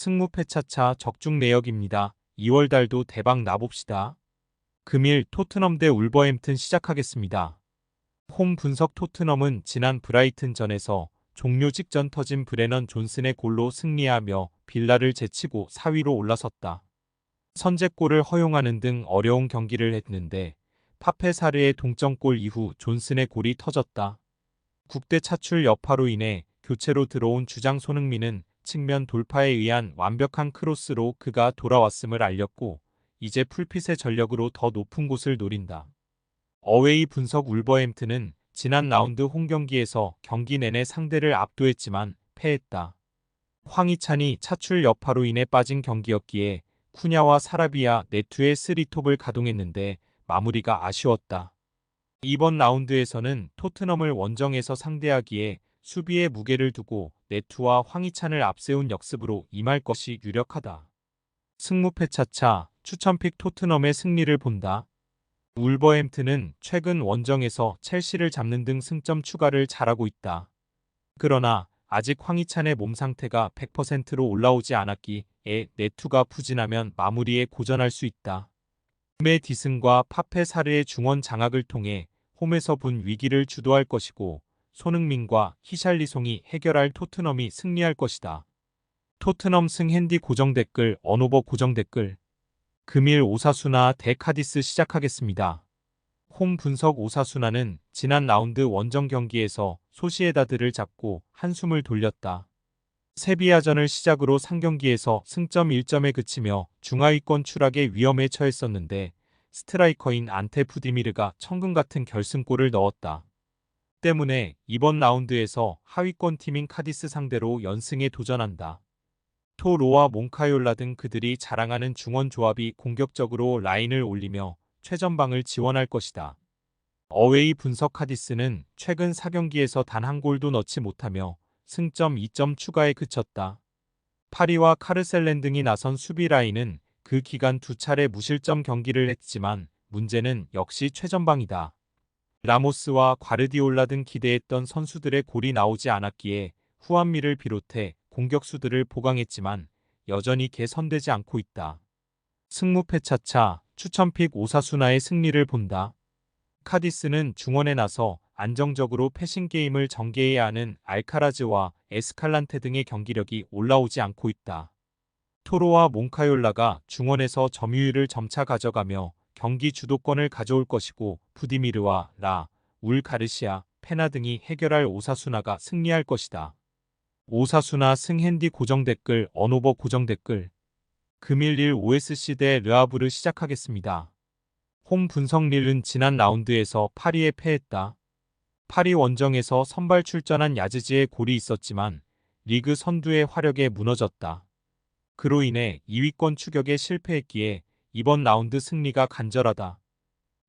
승무패차차 적중 내역입니다. 2월달도 대박 나봅시다. 금일 토트넘 대 울버햄튼 시작하겠습니다. 홈 분석. 토트넘은 지난 브라이튼전에서 종료 직전 터진 브레넌 존슨의 골로 승리하며 빌라를 제치고 4위로 올라섰다. 선제골을 허용하는 등 어려운 경기를 했는데 파페 사르의 동점골 이후 존슨의 골이 터졌다. 국대 차출 여파로 인해 교체로 들어온 주장 손흥민은 측면 돌파에 의한 완벽한 크로스로 그가 돌아왔음을 알렸고 이제 풀핏의 전력으로 더 높은 곳을 노린다. 어웨이 분석. 울버햄튼은 지난 라운드 홈경기에서 경기 내내 상대를 압도했지만 패했다. 황희찬이 차출 여파로 인해 빠진 경기였기에 쿠냐와 사라비아 네투의 3톱을 가동했는데 마무리가 아쉬웠다. 이번 라운드에서는 토트넘을 원정에서 상대하기에 수비에 무게를 두고 네투와 황희찬을 앞세운 역습으로 임할 것이 유력하다. 승무패차차 추천픽. 토트넘의 승리를 본다. 울버햄튼은 최근 원정에서 첼시를 잡는 등 승점 추가를 잘하고 있다. 그러나 아직 황희찬의 몸 상태가 100%로 올라오지 않았기에 네투가 부진하면 마무리에 고전할 수 있다. 메디슨과 파페 사르의 중원 장악을 통해 홈에서 분 위기를 주도할 것이고 손흥민과 히샬리송이 해결할 토트넘이 승리할 것이다. 토트넘 승. 핸디 고정 댓글 언오버 고정 댓글. 금일 오사수나 대 카디스 시작하겠습니다. 홈 분석. 오사수나는 지난 라운드 원정 경기에서 소시에다드를 잡고 한숨을 돌렸다. 세비야전을 시작으로 3경기에서 승점 1점에 그치며 중하위권 추락의 위험에 처했었는데 스트라이커인 안테 푸디미르가 천금 같은 결승골을 넣었다. 때문에 이번 라운드에서 하위권 팀인 카디스 상대로 연승에 도전한다. 토로와 몽카요라 등 그들이 자랑하는 중원 조합이 공격적으로 라인을 올리며 최전방을 지원할 것이다. 어웨이 분석. 카디스는 최근 4경기에서 단 한 골도 넣지 못하며 승점 2점 추가에 그쳤다. 파리와 카르셀렌 등이 나선 수비 라인은 그 기간 2차례 무실점 경기를 했지만 문제는 역시 최전방이다. 라모스와 과르디올라 등 기대했던 선수들의 골이 나오지 않았기에 후안미를 비롯해 공격수들을 보강했지만 여전히 개선되지 않고 있다. 승무패차차 추천픽. 오사수나의 승리를 본다. 카디스는 중원에 나서 안정적으로 패싱 게임을 전개해야 하는 알카라즈와 에스칼란테 등의 경기력이 올라오지 않고 있다. 토로와 몽카요라가 중원에서 점유율을 점차 가져가며 경기 주도권을 가져올 것이고 부디미르와 라, 울 가르시아, 페나 등이 해결할 오사수나가 승리할 것이다. 오사수나 승. 핸디 고정 댓글 언오버 고정 댓글. 금일 릴 OSC 대 르아브르 시작하겠습니다. 홈 분석. 릴은 지난 라운드에서 파리에 패했다. 파리 원정에서 선발 출전한 야즈지의 골이 있었지만 리그 선두의 화력에 무너졌다. 그로 인해 2위권 추격에 실패했기에 이번 라운드 승리가 간절하다.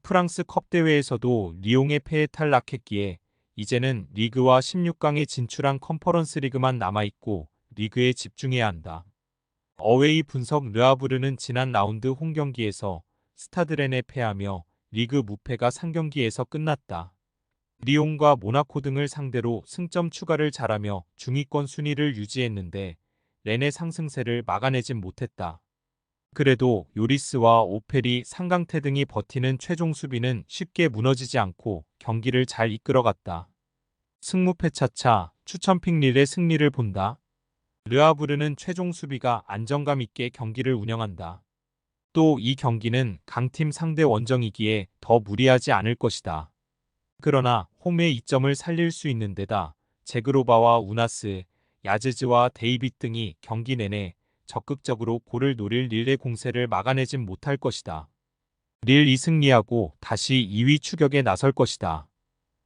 프랑스 컵 대회에서도 리옹의 패에 탈락했기에 이제는 리그와 16강에 진출한 컨퍼런스 리그만 남아있고 리그에 집중해야 한다. 어웨이 분석. 르아브르는 지난 라운드 홈경기에서 스타드렌에 패하며 리그 무패가 3경기에서 끝났다. 리옹과 모나코 등을 상대로 승점 추가를 잘하며 중위권 순위를 유지했는데 렌의 상승세를 막아내진 못했다. 그래도 요리스와 오페리, 상강태 등이 버티는 최종 수비는 쉽게 무너지지 않고 경기를 잘 이끌어갔다. 승무패차차 추천픽. 릴의 승리를 본다. 르아브르는 최종 수비가 안정감 있게 경기를 운영한다. 또 이 경기는 강팀 상대 원정이기에 더 무리하지 않을 것이다. 그러나 홈의 이점을 살릴 수 있는 데다 제그로바와 우나스, 야즈즈와 데이빗 등이 경기 내내 적극적으로 골을 노릴 릴의 공세를 막아내진 못할 것이다. 릴 2승리하고 다시 2위 추격에 나설 것이다.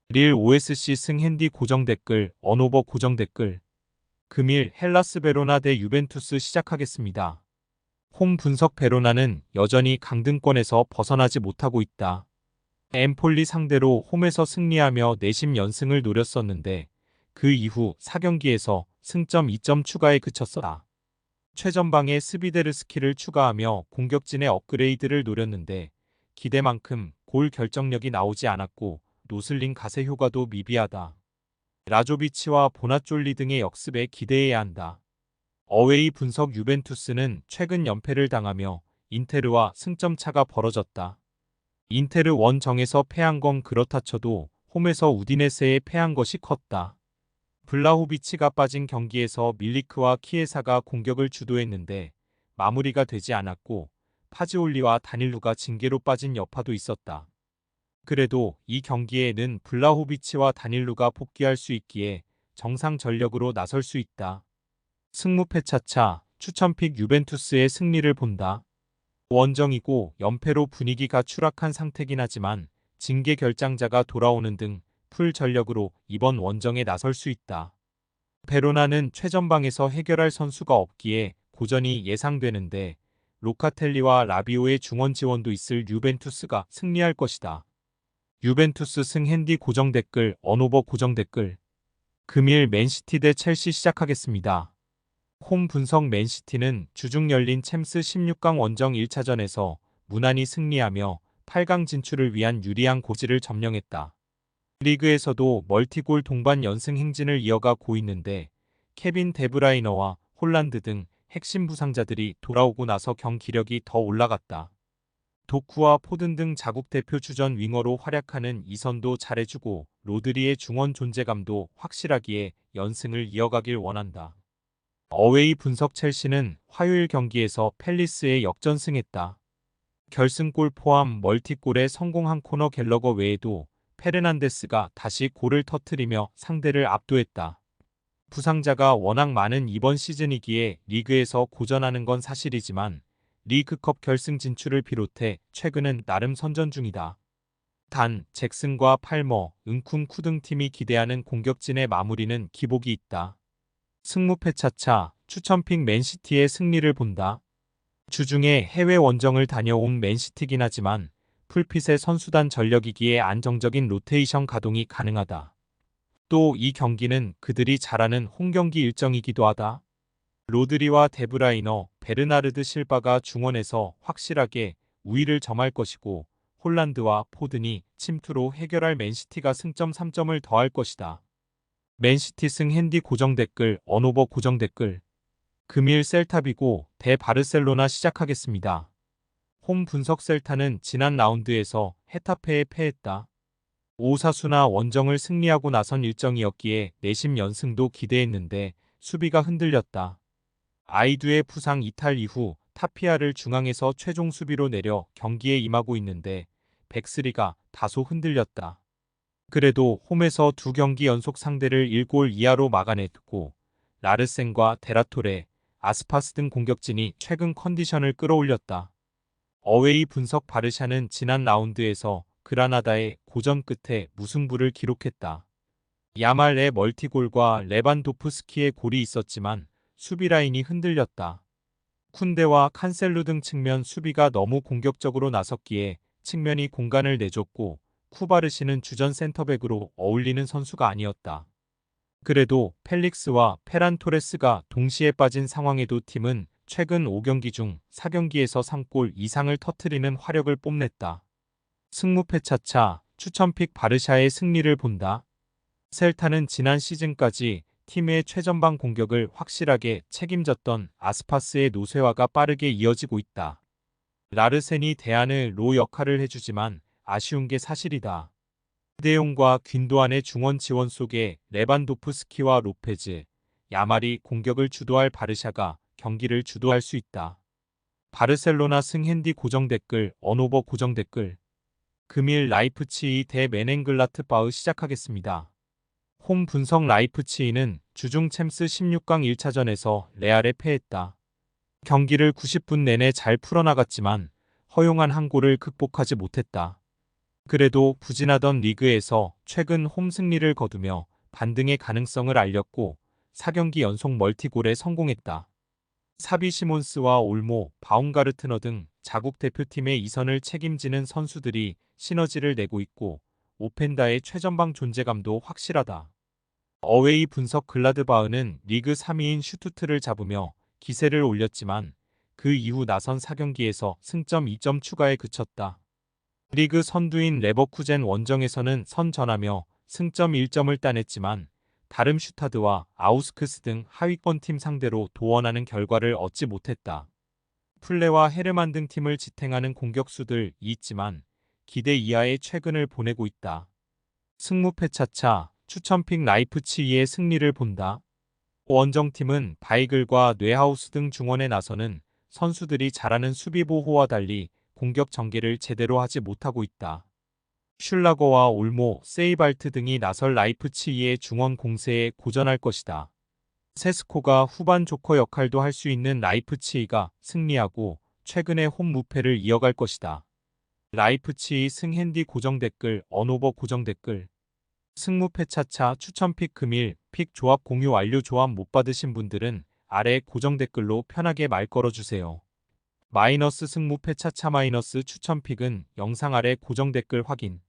릴 OSC 승. 핸디 고정 댓글 언오버 고정 댓글. 금일 헬라스 베로나 대 유벤투스 시작하겠습니다. 홈 분석. 베로나는 여전히 강등권에서 벗어나지 못하고 있다. 엠폴리 상대로 홈에서 승리하며 내심 연승을 노렸었는데 그 이후 4경기에서 승점 2점 추가에 그쳤었다. 최전방에 스비데르스키를 추가하며 공격진의 업그레이드를 노렸는데 기대만큼 골 결정력이 나오지 않았고 노슬링 가세 효과도 미비하다. 라조비치와 보나쫄리 등의 역습에 기대해야 한다. 어웨이 분석 유벤투스는 최근 연패를 당하며 인테르와 승점 차가 벌어졌다. 인테르 원정에서 패한 건 그렇다 쳐도 홈에서 우디네세에 패한 것이 컸다. 블라호비치가 빠진 경기에서 밀리크와 키에사가 공격을 주도했는데 마무리가 되지 않았고 파지올리와 다닐루가 징계로 빠진 여파도 있었다. 그래도 이 경기에는 블라호비치와 다닐루가 복귀할 수 있기에 정상 전력으로 나설 수 있다. 승무패 차차 추천픽 유벤투스의 승리를 본다. 원정이고 연패로 분위기가 추락한 상태긴 하지만 징계 결장자가 돌아오는 등 풀 전력으로 이번 원정에 나설 수 있다. 베로나는 최전방에서 해결할 선수가 없기에 고전이 예상되는데 로카텔리와 라비오의 중원 지원도 있을 유벤투스가 승리할 것이다. 유벤투스 승 핸디 고정 댓글 언오버 고정 댓글 금일 맨시티 대 첼시 시작하겠습니다. 홈 분석 맨시티는 주중 열린 챔스 16강 원정 1차전에서 무난히 승리하며 8강 진출을 위한 유리한 고지를 점령했다. 리그에서도 멀티골 동반 연승 행진을 이어가고 있는데 케빈 데브라이너와 홀란드 등 핵심 부상자들이 돌아오고 나서 경기력이 더 올라갔다. 도쿠와 포든 등 자국 대표 주전 윙어로 활약하는 이선도 잘해주고 로드리의 중원 존재감도 확실하기에 연승을 이어가길 원한다. 어웨이 분석 첼시는 화요일 경기에서 팰리스에 역전승했다. 결승골 포함 멀티골에 성공한 코너 갤러거 외에도 페르난데스가 다시 골을 터뜨리며 상대를 압도했다. 부상자가 워낙 많은 이번 시즌이기에 리그에서 고전하는 건 사실이지만 리그컵 결승 진출을 비롯해 최근은 나름 선전 중이다. 단 잭슨과 팔머, 은쿤쿠 등 팀이 기대하는 공격진의 마무리는 기복이 있다. 승무패 차차 추천픽 맨시티의 승리를 본다. 주중에 해외 원정을 다녀온 맨시티긴 하지만 풀핏의 선수단 전력이기에 안정적인 로테이션 가동이 가능하다. 또 이 경기는 그들이 잘하는 홈경기 일정이기도 하다. 로드리와 데브라이너, 베르나르드 실바가 중원에서 확실하게 우위를 점할 것이고 홀란드와 포든이 침투로 해결할 맨시티가 승점 3점을 더할 것이다. 맨시티 승 핸디 고정 댓글 언오버 고정 댓글 금일 셀타비고 대 바르셀로나 시작하겠습니다. 홈 분석 셀타는 지난 라운드에서 헤타페에 패했다. 오사수나 원정을 승리하고 나선 일정이었기에 내심 연승도 기대했는데 수비가 흔들렸다. 아이두의 부상 이탈 이후 타피아를 중앙에서 최종 수비로 내려 경기에 임하고 있는데 백스리가 다소 흔들렸다. 그래도 홈에서 두 경기 연속 상대를 1골 이하로 막아냈고 라르센과 데라토레, 아스파스 등 공격진이 최근 컨디션을 끌어올렸다. 어웨이 분석 바르샤는 지난 라운드에서 그라나다의 고전 끝에 무승부를 기록했다. 야말의 멀티골과 레반도프스키의 골이 있었지만 수비 라인이 흔들렸다. 쿤데와 칸셀루 등 측면 수비가 너무 공격적으로 나섰기에 측면이 공간을 내줬고 쿠바르시는 주전 센터백으로 어울리는 선수가 아니었다. 그래도 펠릭스와 페란 토레스가 동시에 빠진 상황에도 팀은 최근 5경기 중 4경기에서 3골 이상을 터뜨리는 화력을 뽐냈다. 승무패 차차 추천픽 바르샤의 승리를 본다. 셀타는 지난 시즌까지 팀의 최전방 공격을 확실하게 책임졌던 아스파스의 노쇠화가 빠르게 이어지고 있다. 라르센이 대안을 로 역할을 해주지만 아쉬운 게 사실이다. 드데용과 귄도안의 중원 지원 속에 레반도프스키와 로페즈, 야말이 공격을 주도할 바르샤가 경기를 주도할 수 있다. 바르셀로나 승 핸디 고정 댓글 언오버 고정 댓글 금일 라이프치히 대 메넨글라트바흐 시작하겠습니다. 홈 분석 라이프치히는 주중 챔스 16강 1차전에서 레알에 패했다. 경기를 90분 내내 잘 풀어나갔지만 허용한 한 골을 극복하지 못했다. 그래도 부진하던 리그에서 최근 홈 승리를 거두며 반등의 가능성을 알렸고 4경기 연속 멀티골에 성공했다. 사비 시몬스와 올모, 바움가르트너 등 자국 대표팀의 이선을 책임지는 선수들이 시너지를 내고 있고 오펜다의 최전방 존재감도 확실하다. 어웨이 분석 글라드바흐는 리그 3위인 슈투트를 잡으며 기세를 올렸지만 그 이후 나선 4경기에서 승점 2점 추가에 그쳤다. 리그 선두인 레버쿠젠 원정에서는 선전하며 승점 1점을 따냈지만 다름슈타드와 아우스크스 등 하위권 팀 상대로 도원하는 결과를 얻지 못했다. 플레와 헤르만 등 팀을 지탱하는 공격수들이 있지만 기대 이하의 최근을 보내고 있다. 승무패 차차 추천픽 라이프치히의 승리를 본다. 원정팀은 바이글과 뇌하우스 등 중원에 나서는 선수들이 잘하는 수비 보호와 달리 공격 전개를 제대로 하지 못하고 있다. 슐라거와 올모, 세이발트 등이 나설 라이프치히의 중원 공세에 고전할 것이다. 세스코가 후반 조커 역할도 할 수 있는 라이프치히가 승리하고 최근의 홈 무패를 이어갈 것이다. 라이프치히 승핸디 고정 댓글, 언오버 고정 댓글. 승무패 차차 추천픽 금일 픽 조합 공유 완료. 조합 못 받으신 분들은 아래 고정 댓글로 편하게 말 걸어주세요. 마이너스 승무패 차차 마이너스 추천픽은 영상 아래 고정 댓글 확인.